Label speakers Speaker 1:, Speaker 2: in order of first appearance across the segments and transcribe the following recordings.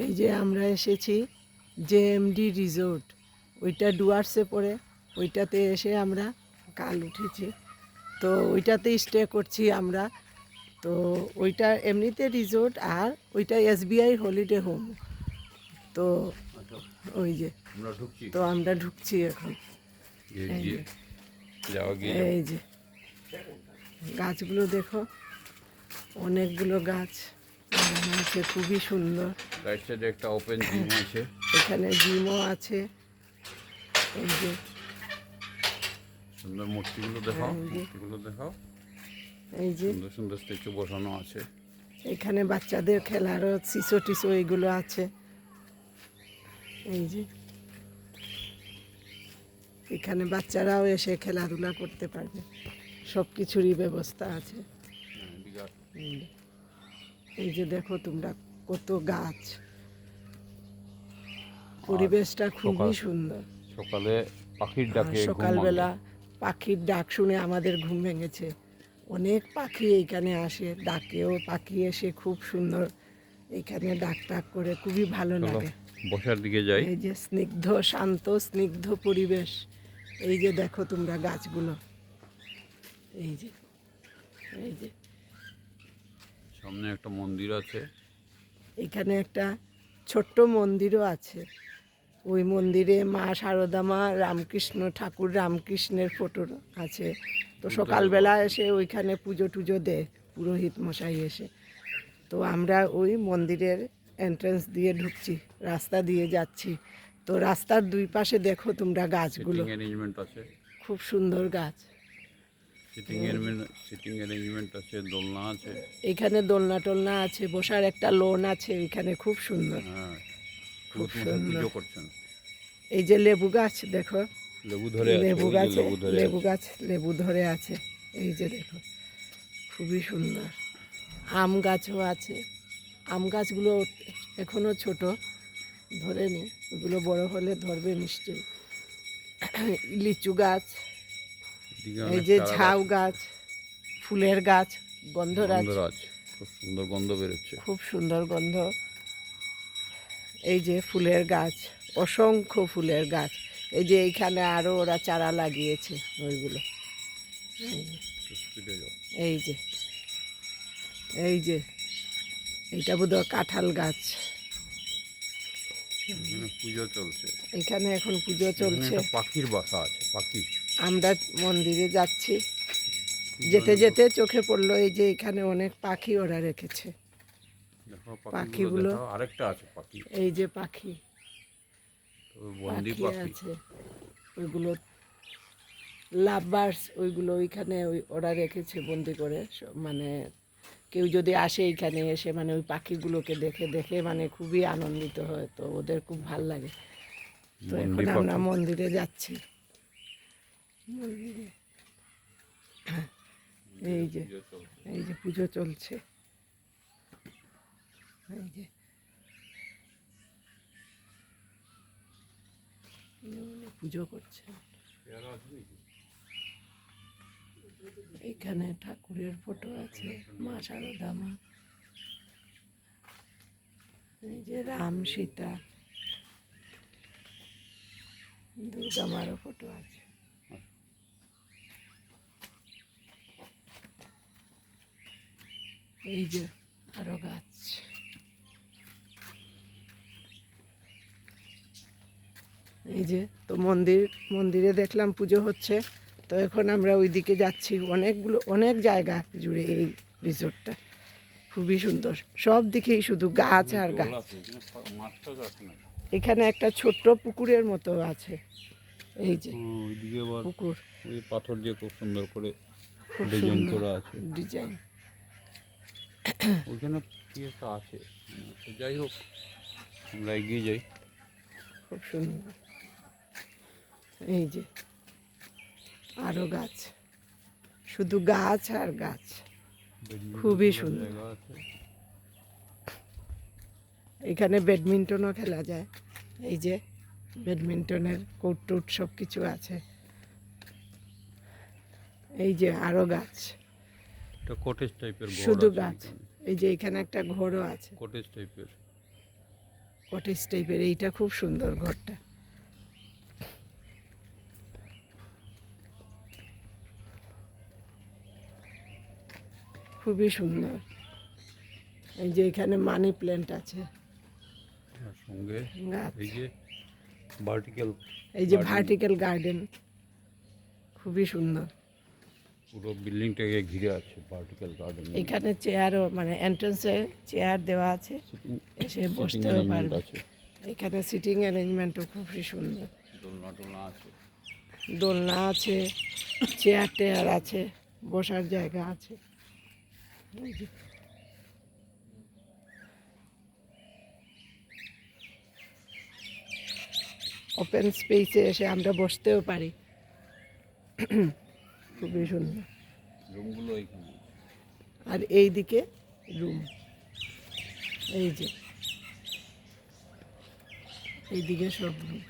Speaker 1: এই যে আমরা এসেছি জেএমডি রিসোর্ট, ওইটা ডুয়ার্সে পড়ে। ওইটাতে এসে আমরা কাল উঠেছি, তো ওইটাতেই স্টে করছি আমরা। তো ওইটা এমনিতে রিসোর্ট, আর ওইটা এসবিআই হলিডে হোম। তো ওই যে তো আমরা ঢুকছি এখন। এই যে এই যে গাছগুলো দেখো, অনেকগুলো গাছ আছে, খুবই সুন্দর।
Speaker 2: একটা ওপেন জিম আছে,
Speaker 1: এখানে জিমও আছে। এই যে
Speaker 2: সুন্দর মূর্তিগুলো দেখাও, মূর্তিগুলো দেখাও।
Speaker 1: এই যে
Speaker 2: সুন্দর সুন্দর স্ট্যাচু বসানো আছে।
Speaker 1: এখানে বাচ্চাদের খেলারও শিশো টিসো এইগুলো আছে। এই যে এখানে বাচ্চারাও এসে খেলাধুলা করতে পারবে, সব কিছুরই ব্যবস্থা আছে। এই যে দেখো তোমরা কত গাছ, পরিবেশটা খুবই সুন্দর।
Speaker 2: সকালে পাখির ডাকে
Speaker 1: সকালবেলা পাখির ডাক শুনে আমাদের ঘুম ভেঙেছে। অনেক পাখি এইখানে আসে, ডাকেও পাখি এসে খুব সুন্দর এইখানে ডাক টাক করে, খুবই ভালো লাগে।
Speaker 2: বসার দিকে যাই।
Speaker 1: এই যে স্নিগ্ধ, শান্ত স্নিগ্ধ পরিবেশ। এই যে দেখো তোমরা গাছগুলো, এই যে এই যে
Speaker 2: সামনে একটা মন্দির আছে।
Speaker 1: এখানে একটা ছোট্ট মন্দিরও আছে। ওই মন্দিরে মা শারদা মা, রামকৃষ্ণ ঠাকুর রামকৃষ্ণের ফটো আছে। তো সকালবেলা এসে ওইখানে পুজো টুজো দেয় পুরোহিত মশাই এসে। তো আমরা ওই মন্দিরের এন্ট্রান্স দিয়ে ঢুকছি, রাস্তা দিয়ে যাচ্ছি। তো রাস্তার দুই পাশে দেখো তোমরা গাছগুলো, খুব সুন্দর গাছ।
Speaker 2: সিটিং অ্যারেঞ্জমেন্ট আছে, দোলনা আছে।
Speaker 1: এখানে দোলনা টোলনা আছে, বসার একটা লোন আছে এখানে, খুব সুন্দর। খুব সুন্দর। এই যে লেবু গাছ দেখো, লেবু গাছে লেবু গাছ লেবু ধরে আছে। এই যে দেখো, খুবই সুন্দর। আম গাছও আছে। আম গাছগুলো এখনো ছোট, ধরেনি, ওগুলো বড় হলে ধরবে নিশ্চয়ই। লিচু গাছ, এই যে ঝাউ গাছ, ফুলের গাছ, গন্ধরাজ,
Speaker 2: খুব সুন্দর গন্ধ বেরোচ্ছে,
Speaker 1: খুব সুন্দর গন্ধ। এই যে ফুলের গাছ, অসংখ্য ফুলের গাছ। এই যে এইখানে আরও ওরা চারা লাগিয়েছে ওইগুলো। এই যে এই যে এইটা বোধহয় কাঁঠাল গাছ।
Speaker 2: পুজো চলছে
Speaker 1: এখানে এখন পুজো চলছে।
Speaker 2: পাখির বাসা আছে, পাখি।
Speaker 1: আমরা মন্দিরে যাচ্ছি, যেতে যেতে চোখে পড়লো এই যে এখানে অনেক পাখি ওরা রেখেছে। পাখিগুলো
Speaker 2: আরেকটা আছে পাখি,
Speaker 1: এই যে পাখি,
Speaker 2: বন্দি
Speaker 1: পাখি আছে ওইগুলো, লাভ বার্ডস, ওইগুলো ওইখানে ওরা রেখেছে বন্দি করে। মানে কেউ যদি আসে এইখানে এসে, মানে ওই পাখিগুলোকে দেখে দেখে মানে খুবই আনন্দিত হয়, তো ওদের খুব ভাল লাগে। তো এখন আমরা মন্দিরে যাচ্ছি। মন্দিরে এই যে এই যে পুজো চলছে। এই যে পুজো করছে। এখানে ঠাকুরের ফটো আছে, মা শারদা মা, এই যে রাম সীতা, দুর্গা মারও ফটো আছে। এই যে আরো গাছ। এই যে তো মন্দিরে দেখলাম পুজো হচ্ছে, তো এখন আমরা ওইদিকে যাচ্ছি। অনেক জায়গা জুড়ে এই রিসোর্টটা, খুবই সুন্দর, সব দিকেই শুধু গাছ আর গাছ। এখানে একটা ছোট্ট পুকুরের মতো আছে, এই যে পুকুর,
Speaker 2: পাথর দিয়ে খুব সুন্দর করে
Speaker 1: ডিজাইন করা আছে, ডিজাইন।
Speaker 2: ওইখানে কি একটা আছে, যাই হোক আমরা এগিয়ে যাই।
Speaker 1: খুব সুন্দর। এই যে আরো গাছ, শুধু গাছ আর গাছ, খুবই সুন্দর। এখানে ব্যাডমিন্টনও খেলা যায়। এই যে ব্যাডমিন্টনের কোর্ট টোট সব কিছু আছে। এই যে আরো গাছ,
Speaker 2: কটেজ টাইপের,
Speaker 1: শুধু গাছ। এই যে এখানে একটা ঘরও আছে,
Speaker 2: কটেজ টাইপের।
Speaker 1: কটেজ টাইপের। এইটা খুব সুন্দর ঘরটা। খুবই সুন্দর। এই যে এখানে মানি প্ল্যান্ট আছে,
Speaker 2: তার সঙ্গে
Speaker 1: গাছ।
Speaker 2: এই যে ভার্টিক্যাল,
Speaker 1: এই যে ভার্টিক্যাল গার্ডেন, খুবই সুন্দর।
Speaker 2: পুরো বিল্ডিংটাকে ঘিরে আছে ভার্টিক্যাল গার্ডেন।
Speaker 1: এখানে চেয়ারও মানে এন্ট্রান্সে চেয়ার দেওয়া আছে, এসে বসতেও পারবে।
Speaker 2: আছে,
Speaker 1: এখানে সিটিং অ্যারেঞ্জমেন্টও খুবই সুন্দর।
Speaker 2: দোলনা টোলনা আছে,
Speaker 1: দোলনা আছে, চেয়ার টেয়ার আছে, বসার জায়গা আছে। এই যে ওপেন স্পেসে এসে আমরা বসতেও পারি। খুবই সুন্দর।
Speaker 2: রুমগুলো এইখানে।
Speaker 1: আর এই দিকে রুম, এই যে এইদিকে সব রুম।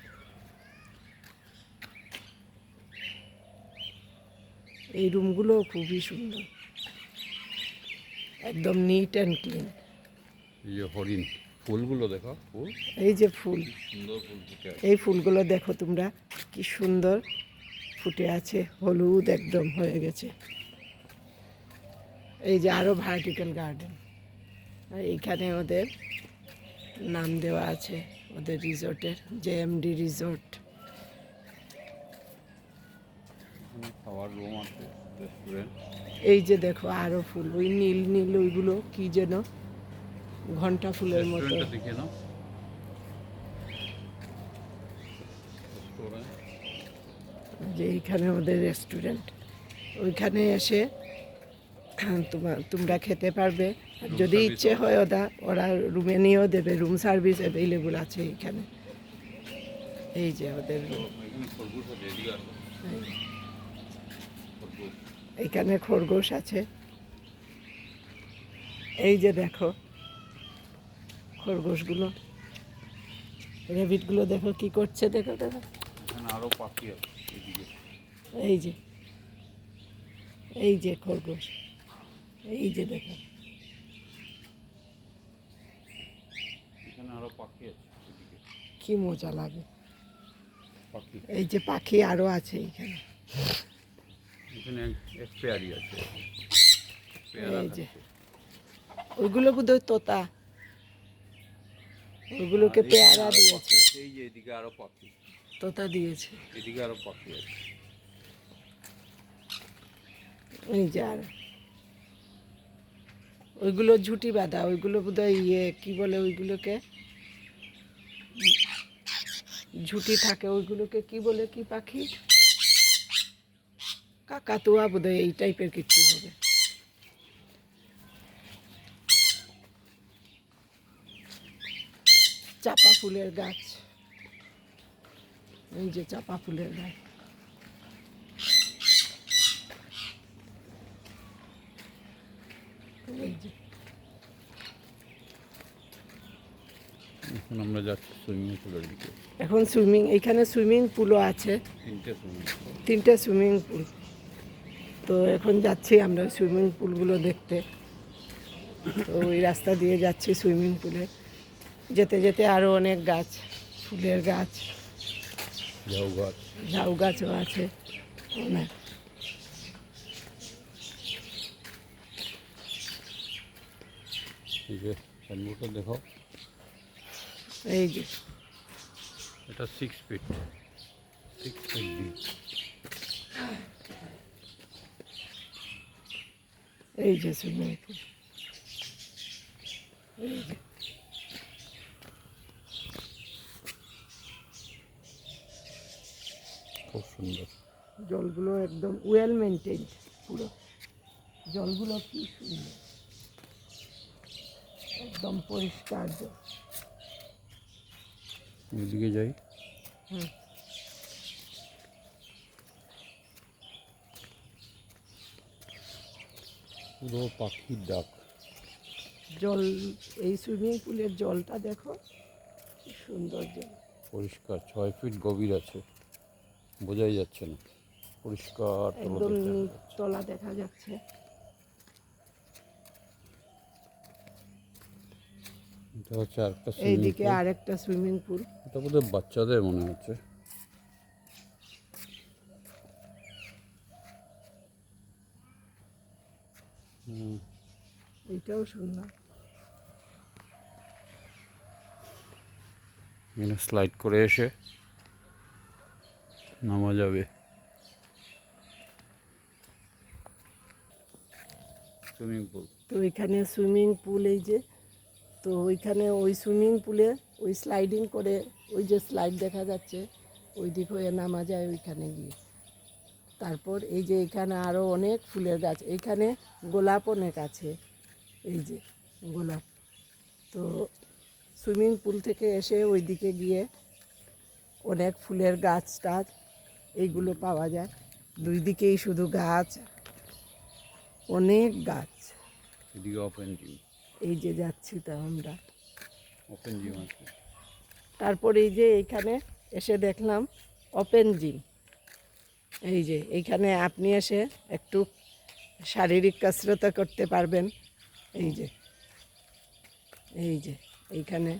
Speaker 1: এই রুমগুলো খুবই সুন্দর, একদম নিট অ্যান্ড ক্লিন।
Speaker 2: এই যে হরিণ, ফুলগুলো দেখো, ফুল,
Speaker 1: এই যে ফুল,
Speaker 2: সুন্দর ফুল ফুটে আছে।
Speaker 1: এই ফুলগুলো দেখো তোমরা, কি সুন্দর ফুটে আছে, হলুদ একদম হয়ে গেছে। এই যে আরও ভার্টিক্যাল গার্ডেন। এইখানে ওদের নাম দেওয়া আছে, ওদের রিসোর্টের, JMD রিসোর্ট।
Speaker 2: এখানে খাওয়ার রুম আছে, রেস্টুরেন্ট।
Speaker 1: এই যে দেখো আরো ফুল, ওই নীল নীল ওইগুলো কি যেন ঘন্টা ফুলের মতো।
Speaker 2: রেস্টুরেন্টটা দেখে নাও, রেস্টুরেন্ট।
Speaker 1: যে এইখানে ওদের রেস্টুরেন্ট, ওইখানে এসে তোমরা খেতে পারবে। আর যদি ইচ্ছে হয় ওরা রুমে নিয়েও দেবে, রুম সার্ভিস অ্যাভেলেবল আছে এইখানে। এই যে ওদের room।
Speaker 2: এখানে খরগোশ আছে, এদিকে আসো, খরগোশ।
Speaker 1: এইখানে খরগোশ আছে, এই যে দেখো খরগোশগুলো, রেবিটগুলো দেখো কি করছে, দেখো দেখো।
Speaker 2: এখানে আরো পাখি আছে এদিকে।
Speaker 1: এই যে, এই যে খরগোশ, এই যে দেখো।
Speaker 2: এখানে আরো পাখি আছে এদিকে,
Speaker 1: কি মজা লাগে।
Speaker 2: পাখি।
Speaker 1: এই যে পাখি আরো আছে এইখানে।
Speaker 2: এখানে এক পেয়ারি আছে, পেয়ারা
Speaker 1: এই যে
Speaker 2: খাচ্ছে।
Speaker 1: ওইগুলো বোধহয় তোতা, ওইগুলোকে
Speaker 2: আর
Speaker 1: পেয়ারা
Speaker 2: এখানে আরো
Speaker 1: দিয়েছে,
Speaker 2: পাখি আছে, এই যে এদিকে আরো পাখি,
Speaker 1: তোতা দিয়েছে।
Speaker 2: এদিকে আরো পাখি আছে।
Speaker 1: এই যে আর ওইগুলো ঝুটি বাঁধা, ওইগুলো বোধহয় কি বলে ওইগুলোকে, ঝুটি থাকে ওইগুলোকে কি বলে, কি পাখি, কাকাতুয়া বোধহয়, এই টাইপের কিছু হবে। চাপা ফুলের গাছ, এই যে চাপা ফুলের গাছ। এই যে
Speaker 2: এখন আমরা যাচ্ছি সুইমিং পুলের দিকে।
Speaker 1: এখন এইখানে সুইমিং পুলও আছে,
Speaker 2: 3টে সুইমিং পুল।
Speaker 1: 3টে সুইমিং পুল। তো এখন যাচ্ছি আমরা সুইমিং পুলগুলো দেখতে। তো ওই রাস্তা দিয়ে যাচ্ছি সুইমিং পুলে, যেতে যেতে আরও অনেক গাছ, ফুলের গাছ,
Speaker 2: ঝাউ গাছ।
Speaker 1: ঝাউ গাছও আছে অনেক।
Speaker 2: এই যে সাইনবোর্ডটা দেখো,
Speaker 1: এই যে
Speaker 2: এটা 6 ফিট, 6 ফিট ডিপ।
Speaker 1: এই যে সুইমিং পুল, এই যে
Speaker 2: খুব সুন্দর।
Speaker 1: জলগুলো একদম ওয়েল মেনটেন্ড, পুরো জলগুলো কি সুন্দর, একদম পরিষ্কার জল।
Speaker 2: এদিকে যাই,
Speaker 1: হুম,
Speaker 2: পুরো পাখির ডাক।
Speaker 1: জল, এই সুইমিং পুলের জলটা দেখো কি সুন্দর জল,
Speaker 2: পরিষ্কার, 6 ফিট গভীর আছে, বোঝাই যাচ্ছে না, পরিষ্কার
Speaker 1: একদম তলা দেখা যাচ্ছে।
Speaker 2: এটা হচ্ছে আরেকটা সুইমিং
Speaker 1: এইদিকে
Speaker 2: পুল।
Speaker 1: আরেকটা সুইমিং পুল।
Speaker 2: এটা বোধহয় বাচ্চাদের মনে হচ্ছে।
Speaker 1: এটাও সুন্দর।
Speaker 2: এখানে স্লাইড করে এসে নামা যাবে। Swimming pool.
Speaker 1: তো এখানে সুইমিং পুল, এই যে, তো ওইখানে ওই সুইমিং পুলে ওই স্লাইডিং করে ওই যে স্লাইড দেখা যাচ্ছে ওই দিক হয়ে নামা যায় ওইখানে গিয়ে। তারপর এই যে এখানে আরও অনেক ফুলের গাছ, এইখানে গোলাপ অনেক আছে, এই যে গোলাপ। তো সুইমিং পুল থেকে এসে ওই দিকে গিয়ে অনেক ফুলের গাছ টাছ এইগুলো পাওয়া যায়। দুই দিকেই শুধু গাছ, অনেক গাছ।
Speaker 2: এদিকে ওপেন জিম।
Speaker 1: এই যে যাচ্ছি তো আমরা।
Speaker 2: ওপেন জিম আছে।
Speaker 1: তারপর এই যে এইখানে এসে দেখলাম ওপেন জিম। এই যে এইখানে আপনি এসে একটু শারীরিক কসরত করতে পারবেন। এই যে এইখানে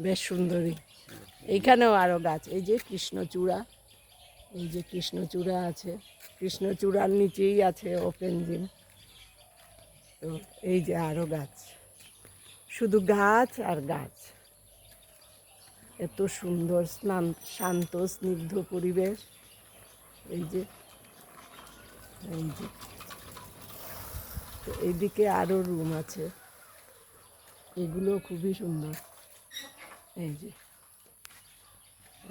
Speaker 1: বেশ সুন্দরী। এইখানেও আরও গাছ, এই যে কৃষ্ণচূড়া, এই যে কৃষ্ণচূড়া আছে, কৃষ্ণচূড়ার নিচেই আছে ওপেন জিম। তো এই যে আরও গাছ, শুধু গাছ আর গাছ। এত সুন্দর শান্ত স্নিগ্ধ পরিবেশ। এই যে তো এইদিকে আরও রুম আছে, এগুলো খুবই সুন্দর। এই যে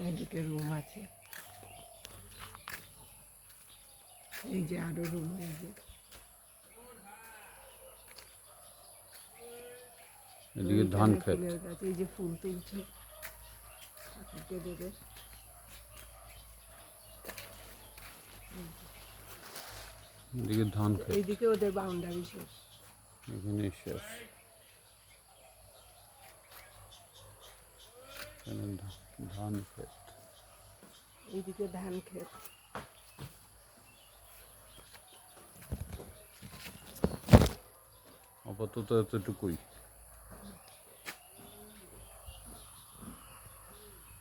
Speaker 1: এইদিকে রুম আছে, এই যে আরও রুম, এই যে
Speaker 2: এদিকে ধান ক্ষেত।
Speaker 1: ফুলের গাছ, এই যে ফুল তুলছে ঠাকুরকে দেবে।
Speaker 2: এদিকে ধান ক্ষেত।
Speaker 1: এইদিকে ওদের বাউন্ডারি শেষ।
Speaker 2: এখানে শেষ। এখানে ধান ক্ষেত।
Speaker 1: এইদিকে ধান ক্ষেত।
Speaker 2: আপাতত এতটুকুই।